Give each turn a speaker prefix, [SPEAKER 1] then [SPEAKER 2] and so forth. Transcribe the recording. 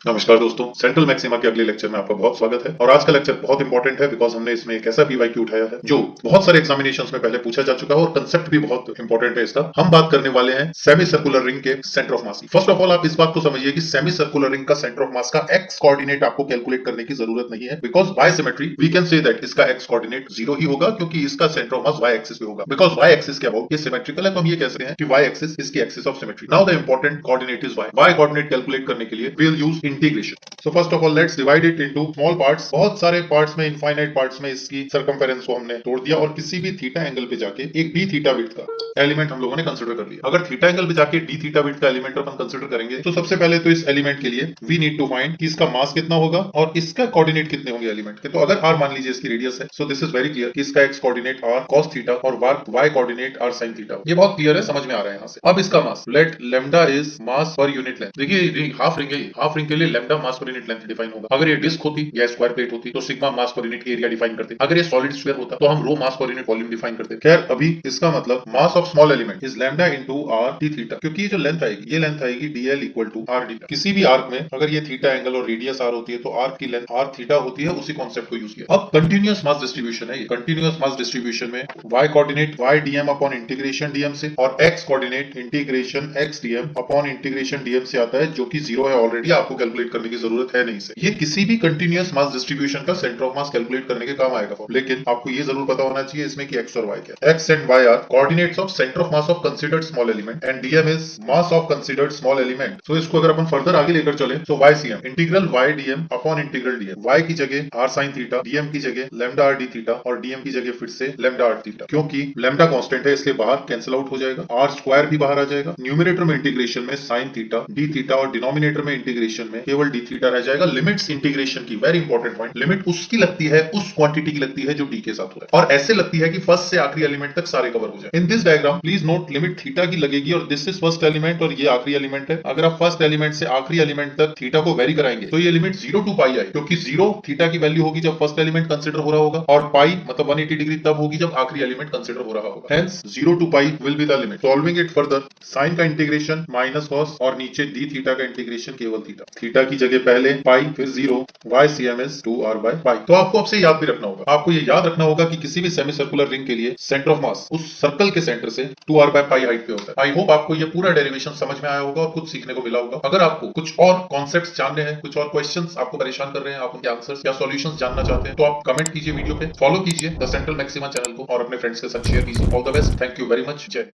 [SPEAKER 1] नमस्कार दोस्तों, central maxima के अगले लेक्चर में आपका बहुत स्वागत है। और आज का लेक्चर बहुत इंपॉर्टेंट है बिकॉज हमने इसमें एक ऐसा पीवाईक्यू उठाया है जो बहुत सारे एग्जामिनेशंस में पहले पूछा जा चुका है और कंसेप्ट भी बहुत इंपॉर्टेंट है इसका। हम बात करने वाले हैं सेमी सर्कुलर रिंग के सेंटर ऑफ मास की। फर्स्ट ऑफ ऑल आप इस बात को समझिए कि सेमी सर्कुलर रिंग का सेंटर ऑफ मास का एक्स कोऑर्डिनेट आपको कैलकुलेट करने की जरूरत नहीं है because by symmetry we can say that इसका एक्स कोऑर्डिनेट 0 ही होगा क्योंकि इसका centre of mass y axis पे होगा। बिकॉज वाई एक्सिस के अबाउट ये सिमेट्रिकल है तो हम ये कह सकते हैं कि वाई एक्सिस इसकी axis of symmetry. Now the important coordinate is y. Y coordinate calculate करने के लिए we will use integration. So first of all, let's divide it into small parts. बहुत सारे पार्ट्स में, इनफाइनाइट पार्ट्स में इसकी circumference को हमने तोड़ दिया और किसी भी थीटा एंगल पे जाके एक डी थीटा विड्थ का एलिमेंट हम लोगों ने कंसीडर कर लिया। अगर थीटा एंगल पे जाके डी थीटा विड्थ का एलिमेंट अपन कंसीडर करेंगे तो सबसे पहले तो इस एलिमेंट के लिए वी नीड टू फाइंड कि इसका मास कितना होगा और इसका कोऑर्डिनेट कितने होंगे एलिमेंट के। तो अगर आर मान लीजिए इसकी रेडियस है, so this is very clear कि इसका x coordinate R cos theta और Y coordinate R sine theta. ये बहुत क्लियर है, समझ में आ रहा है यहाँ से। अब इसका mass, let lambda is mass per unit length. देखिए हाफ रिंग के लिए लेमडा मास पर यूनिट लेंथ डिफाइन होगा। अगर ये डिस्क होती या स्क्वायर प्लेट होती तो सिग्मा मास पर यूनिट एरिया डिफाइन करते। अगर ये सॉलिड स्फीयर होता तो हम रो मास पर यूनिट वॉल्यूम डिफाइन करते। खैर अभी इसका मतलब mass of small element is lambda into r d theta, क्योंकि ये जो लेंथ आएगी ये लेंथ आएगी dl equal to r d. किसी भी आर्क में अगर ये थीटा एंगल और रेडियस आर होती है तो आर्क की लेंथ आर थीटा होती है। उसी कॉन्सेप्ट को यूज किया। अब कंटिन्यूअस मास डिस्ट्रीब्यूशन है ये। कंटिन्यूअस मास डिस्ट्रीब्यूशन में y coordinate y DM upon integration DM से और x coordinate integration x DM upon integration DM से आता है, जो कि 0 है ऑलरेडी, आपको कैलकुलेट करने की जरूरत है नहीं से। ये किसी भी कंटिन्यूअस मास डिस्ट्रीब्यूशन का सेंटर ऑफ मास कैलकुलेट करने के काम आएगा। लेकिन आपको ये जरूर पता होना चाहिए इसमें कि x और y क्या है। x and y are coordinates of centre of mass of considered small element and dm is mass of considered small element. So इसको अगर अपन फर्दर आगे लेकर चले तो ycm integral y dm upon integral dm। y की जगह r sin theta, dm की जगह लैम्डा r d थीटा और dm की जगह फिर से लैम्डा r थीटा। क्योंकि लैम्डा कांस्टेंट है इसलिए बाहर कैंसिल आउट हो जाएगा, r स्क्वायर भी बाहर आ जाएगा। न्यूमरेटर में इंटीग्रेशन में sin थीटा d थीटा और डिनोमिनेटर में इंटीग्रेशन में केवल d थीटा रह जाएगा। लिमिट्स इंटीग्रेशन की वेरी इंपॉर्टेंट पॉइंट, लिमिट उसकी लगती है, उस क्वांटिटी की लगती है जो d के साथ हो रहा है और ऐसे लगती है कि फर्स्ट से आखिरी एलिमेंट तक सारे कवर हो जाए। In this diagram please note limit theta की लगेगी और दिस इज फर्स्ट एलिमेंट और ये आखिरी एलिमेंट है। अगर आप फर्स्ट एलिमेंट से आखिरी एलिमेंट तक थीटा को वेरी कराएंगे तो ये लिमिट 0 टू पाई आए, क्योंकि 0 थीटा की वैल्यू होगी जब फर्स्ट एलिमेंट कंसीडर हो रहा होगा और पाई मतलब 180 डिग्री तब होगी जब आखिरी एलिमेंट कंसीडर हो रहा होगा। Hence 0 to pi will be the limit. Solving it further, sine का इंटीग्रेशन माइनस कॉस और नीचे डी थीटा का इंटीग्रेशन केवल थीटा। थीटा की जगह पहले पाई फिर 0, ycm is 2r by पाई। तो आपको अब से याद भी रखना होगा, आपको ये याद रखना होगा कि किसी भी सेमी सर्कुलर रिंग के लिए सेंटर ऑफ मास उस सर्कल के सेंटर से 2r by पाई हाइट पे होता है। आई होप आपको ये पूरा डेरिवेशन समझ में आया होगा और कुछ सीखने को मिला होगा। अगर आपको कुछ और कॉन्सेप्ट्स जानने हैं, कुछ और क्वेश्चंस आपको परेशान कर रहे हैं, आप उनके आंसर्स या सॉल्यूशंस जानना चाहते हैं तो आप कमेंट कीजिए वीडियो पे, फॉलो कीजिए द सेंट्रल मैक्सिमा चैनल को और अपने फ्रेंड्स के साथ शेयर कीजिए। All the best, thank you very much, जय।